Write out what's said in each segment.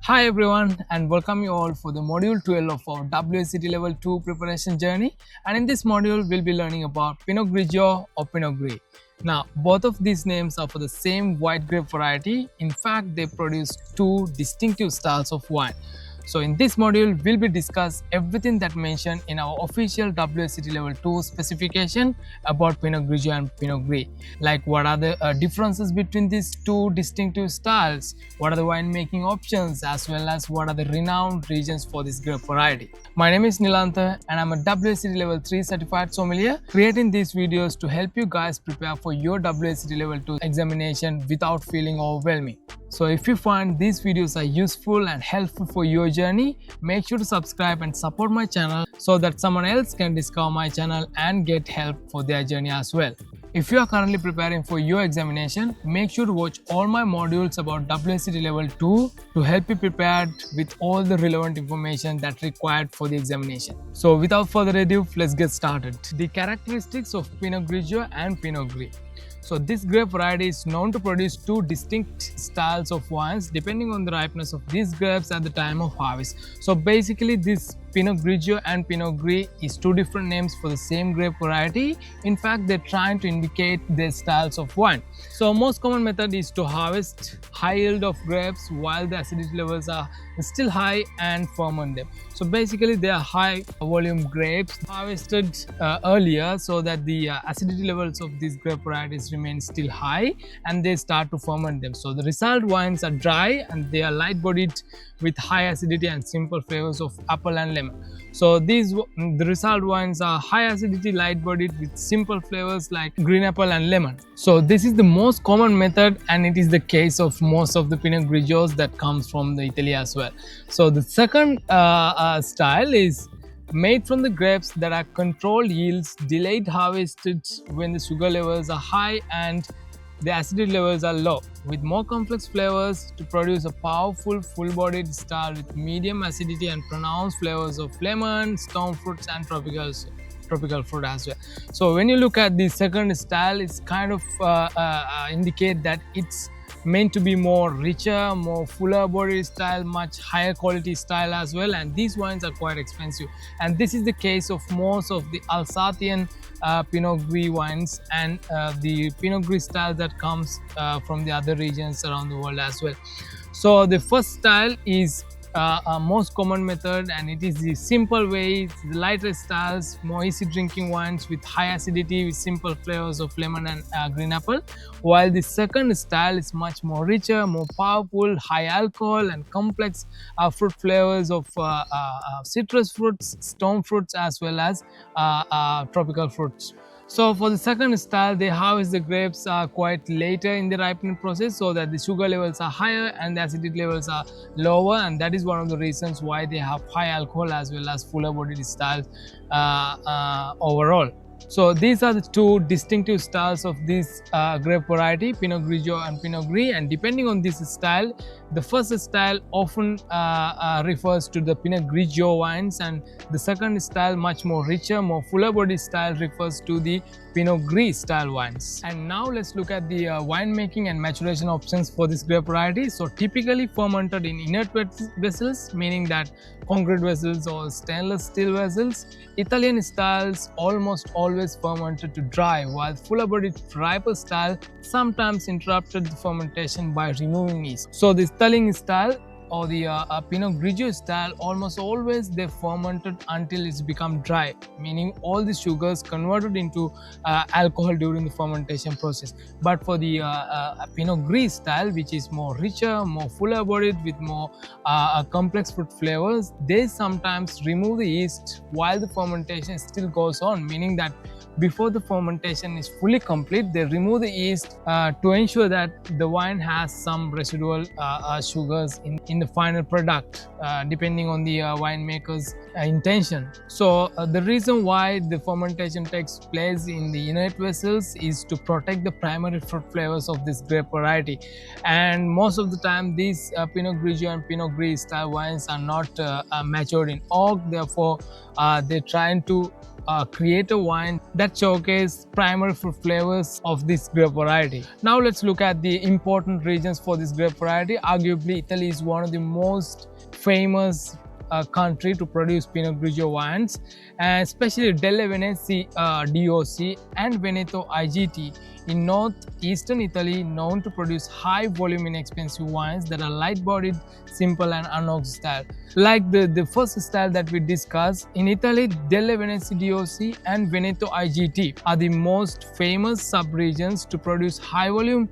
Hi everyone and welcome you all for the module 12 of our WSET Level 2 preparation journey, and in this module we'll be learning about Pinot Grigio or Pinot Gris. Now both of these names are for the same white grape variety. In fact, they produce two distinctive styles of wine. So in this module, we'll be discuss everything that mentioned in our official WSET Level 2 specification about Pinot Grigio and Pinot Gris. Like what are the differences between these two distinctive styles, what are the winemaking options, as well as what are the renowned regions for this grape variety. My name is Nilantha and I'm a WSET Level 3 certified sommelier, creating these videos to help you guys prepare for your WSET Level 2 examination without feeling overwhelming. So if you find these videos are useful and helpful for your journey, make sure to subscribe and support my channel so that someone else can discover my channel and get help for their journey as well. If you are currently preparing for your examination, make sure to watch all my modules about WSET Level 2 to help you prepared with all the relevant information that's required for the examination. So without further ado, let's get started. The characteristics of Pinot Grigio and Pinot Gris. So this grape variety is known to produce two distinct styles of wines depending on the ripeness of these grapes at the time of harvest. So basically this Pinot Grigio and Pinot Gris is two different names for the same grape variety. In fact, they're trying to indicate their styles of wine. So most common method is to harvest high yield of grapes while the acidity levels are still high and ferment them. So basically they are high volume grapes harvested earlier so that the acidity levels of these grape varieties remain still high and they start to ferment them. So the result wines are dry and they are light bodied with high acidity and simple flavors of apple and lemon. So the result wines are high acidity, light bodied with simple flavors like green apple and lemon. So this is the most common method and it is the case of most of the Pinot Grigios that comes from the Italy as well. So the second style is made from the grapes that are controlled yields, delayed harvested when the sugar levels are high and the acidity levels are low, with more complex flavors to produce a powerful full-bodied style with medium acidity and pronounced flavors of lemon, stone fruits and tropical fruit as well. So when you look at the second style, it's kind of indicate that it's meant to be more richer, more fuller body style, much higher quality style as well, and these wines are quite expensive, and this is the case of most of the Alsatian Pinot Gris wines and the Pinot Gris style that comes from the other regions around the world as well. So the first style is most common method and it is the simple way, the lighter styles, more easy drinking wines with high acidity with simple flavors of lemon and green apple, while the second style is much more richer, more powerful, high alcohol and complex fruit flavors of citrus fruits, stone fruits as well as tropical fruits. So for the second style, they harvest the grapes quite later in the ripening process so that the sugar levels are higher and the acidity levels are lower, and that is one of the reasons why they have high alcohol as well as fuller bodied styles overall. So these are the two distinctive styles of this grape variety, Pinot Grigio and Pinot Gris, and depending on this style, the first style often refers to the Pinot Grigio wines, and the second style, much more richer, more fuller body style, refers to the Pinot Gris style wines. And now let's look at the winemaking and maturation options for this grape variety. So typically fermented in inert vessels, meaning that concrete vessels or stainless steel vessels. Italian styles almost always fermented to dry, while fuller bodied riper style sometimes interrupted the fermentation by removing yeast. So the Italian style or the Pinot Grigio style, almost always they fermented until it's become dry, meaning all the sugars converted into alcohol during the fermentation process. But for the Pinot Gris style, which is more richer, more fuller bodied with more complex fruit flavors, they sometimes remove the yeast while the fermentation still goes on, meaning that before the fermentation is fully complete, they remove the yeast to ensure that the wine has some residual sugars in the final product, depending on the winemaker's intention. So the reason why the fermentation takes place in the inert vessels is to protect the primary fruit flavors of this grape variety, and most of the time these Pinot Grigio and Pinot Gris style wines are not matured in oak. Therefore they're trying to create a wine that showcase primary fruit flavors of this grape variety. Now let's look at the important regions for this grape variety. Arguably, Italy is one of the most famous country to produce Pinot Grigio wines, and especially Delle Venezie DOC and Veneto IGT in northeastern Italy, known to produce high volume inexpensive wines that are light-bodied, simple and unoxed style. Like the first style that we discussed, in Italy, Delle Venezie DOC and Veneto IGT are the most famous sub-regions to produce high volume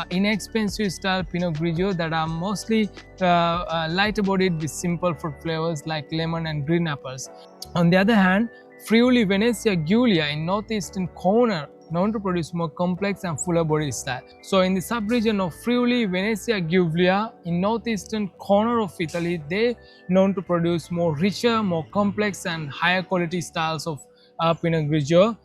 inexpensive style Pinot Grigio that are mostly lighter bodied with simple fruit flavors like lemon and green apples. On the other hand, Friuli-Venezia Giulia in northeastern corner known to produce more complex and fuller body style. So in the sub-region of Friuli-Venezia Giulia in northeastern corner of Italy, they known to produce more richer, more complex and higher quality styles of Pinot Grigio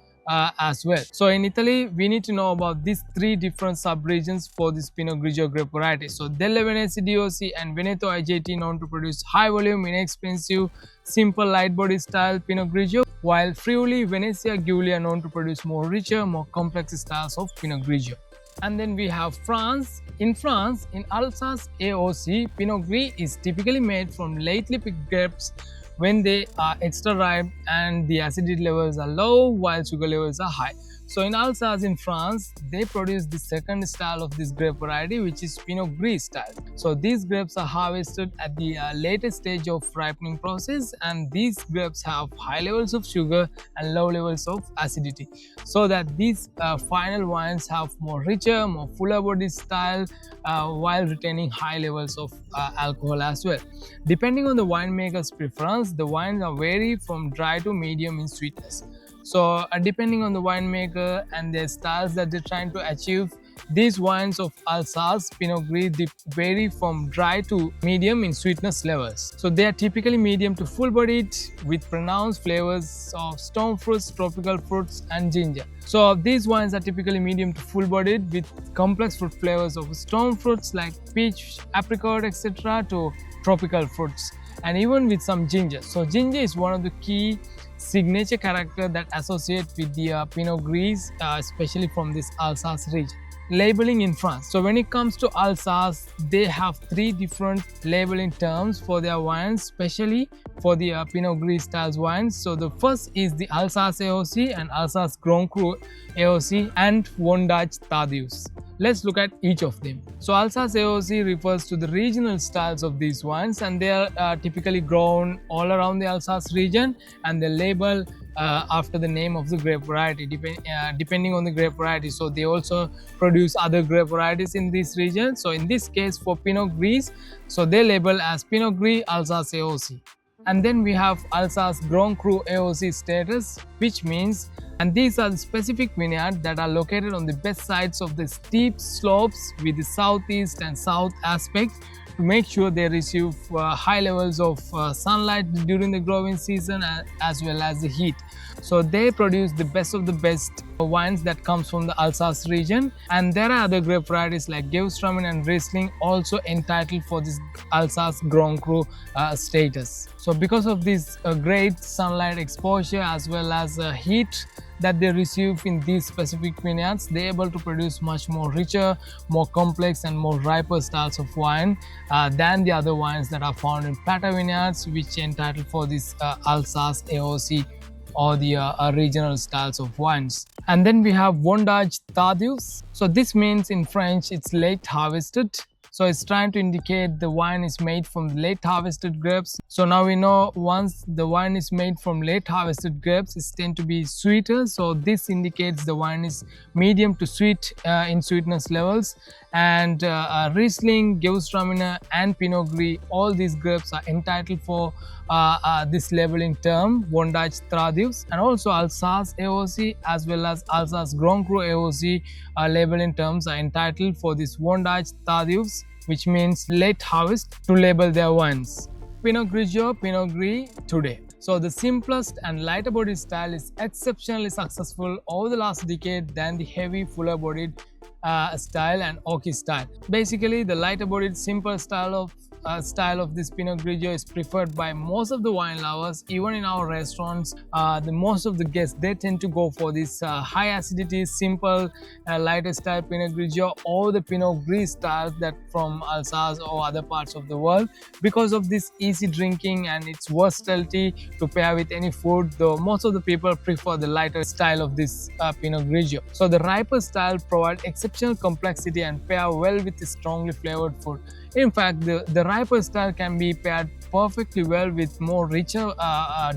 as well. So in Italy, we need to know about these three different sub-regions for this Pinot Grigio grape variety. So Delle Venezie DOC and Veneto IGT known to produce high volume, inexpensive, simple light body style Pinot Grigio, while Friuli-Venezia Giulia known to produce more richer, more complex styles of Pinot Grigio. And then we have France. In France, in Alsace AOC, Pinot Gris is typically made from lately picked grapes when they are extra ripe and the acidity levels are low while sugar levels are high. So in Alsace in France, they produce the second style of this grape variety, which is Pinot Gris style. So these grapes are harvested at the latest stage of ripening process, and these grapes have high levels of sugar and low levels of acidity, so that these final wines have more richer, more fuller body style while retaining high levels of alcohol as well. Depending on the winemaker's preference, the wines are vary from dry to medium in sweetness. So depending on the winemaker and their styles that they're trying to achieve, these wines of Alsace Pinot Gris vary from dry to medium in sweetness levels. So they are typically medium to full-bodied with pronounced flavors of stone fruits, tropical fruits and ginger. So these wines are typically medium to full-bodied with complex fruit flavors of stone fruits like peach, apricot, etc. to tropical fruits, and even with some ginger. So ginger is one of the key signature character that associate with the Pinot Gris, especially from this Alsace region. Labeling in France. So when it comes to Alsace, they have three different labeling terms for their wines, especially for the Pinot Gris styles wines. So the first is the Alsace AOC and Alsace Grand Cru AOC and Vendange Tardives. Let's look at each of them. So Alsace AOC refers to the regional styles of these wines, and they are typically grown all around the Alsace region, and they label after the name of the grape variety depending on the grape variety. So they also produce other grape varieties in this region. So in this case for Pinot Gris, so they label as Pinot Gris Alsace AOC. And then we have Alsace Grand Cru AOC status, which means, and these are the specific vineyards that are located on the best sides of the steep slopes with the southeast and south aspect to make sure they receive high levels of sunlight during the growing season as well as the heat. So they produce the best of the best wines that comes from the Alsace region, and there are other grape varieties like Gewürztraminer and Riesling also entitled for this Alsace Grand Cru status. So because of this great sunlight exposure as well as heat that they receive in these specific vineyards, they're able to produce much more richer, more complex and more riper styles of wine than the other wines that are found in Plata vineyards, which entitled for this Alsace AOC or the regional styles of wines. And then we have Vendange Tardives. So this means in French it's late harvested. So it's trying to indicate the wine is made from late harvested grapes. So now we know once the wine is made from late harvested grapes, it tends to be sweeter. So this indicates the wine is medium to sweet in sweetness levels. And Riesling, Gewürztraminer and Pinot Gris, all these grapes are entitled for this labeling term, Vendange Tardives, and also Alsace AOC as well as Alsace Grand Cru AOC labeling terms are entitled for this Vendange Tardives, which means late harvest, to label their wines. Pinot Grigio Pinot Gris today. So the simplest and lighter bodied style is exceptionally successful over the last decade than the heavy fuller bodied style and oaky style. Basically the lighter bodied simple style of style of this Pinot Grigio is preferred by most of the wine lovers. Even in our restaurants, the most of the guests, they tend to go for this high acidity, simple, lighter style Pinot Grigio, or the Pinot Gris styles that from Alsace or other parts of the world, because of this easy drinking and its versatility to pair with any food. Though most of the people prefer the lighter style of this Pinot Grigio. So the riper style provide exceptional complexity and pair well with the strongly flavored food. In fact, the riper style can be paired perfectly well with more richer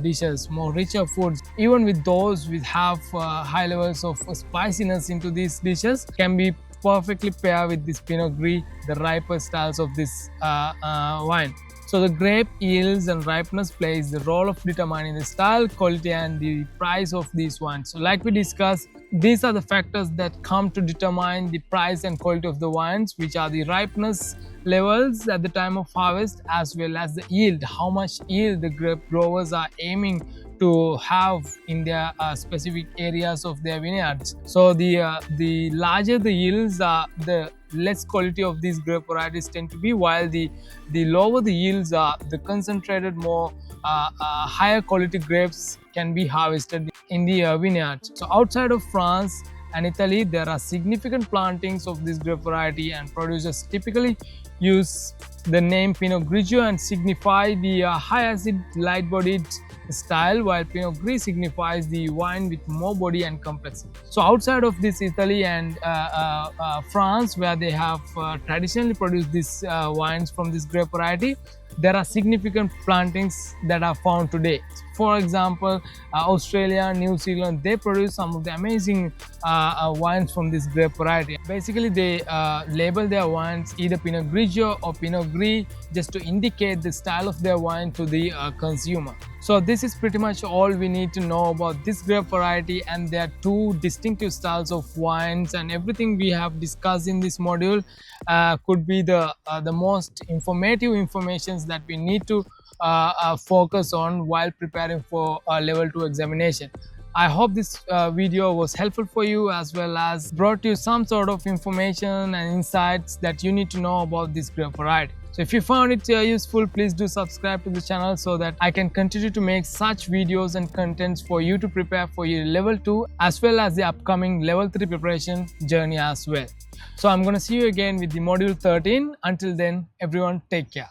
dishes, more richer foods. Even with those with have high levels of spiciness into these dishes, can be perfectly paired with this Pinot Gris, the riper styles of this wine. So the grape yields and ripeness plays the role of determining the style, quality and the price of these wines. So like we discussed, these are the factors that come to determine the price and quality of the wines, which are the ripeness levels at the time of harvest, as well as the yield, how much yield the grape growers are aiming to have in their specific areas of their vineyards. So the larger the yields are, the less quality of these grape varieties tend to be, while the lower the yields are, the concentrated, more higher quality grapes can be harvested in the vineyards. So outside of France and Italy, there are significant plantings of this grape variety, and producers typically use the name Pinot Grigio and signify the high acid, light bodied style, while Pinot Gris signifies the wine with more body and complexity. So outside of this Italy and France, where they have traditionally produced these wines from this grape variety, there are significant plantings that are found today. For example, Australia, New Zealand, they produce some of the amazing wines from this grape variety. Basically, they label their wines either Pinot Grigio or Pinot Gris, just to indicate the style of their wine to the consumer. So this is pretty much all we need to know about this grape variety and their two distinctive styles of wines, and everything we have discussed in this module could be the most informative informations that we need to focus on while preparing for a level 2 examination. I hope this video was helpful for you, as well as brought you some sort of information and insights that you need to know about this grape variety. So if you found it useful, please do subscribe to the channel so that I can continue to make such videos and contents for you to prepare for your level 2 as well as the upcoming level 3 preparation journey as well. So I'm going to see you again with the module 13. Until then, everyone, take care.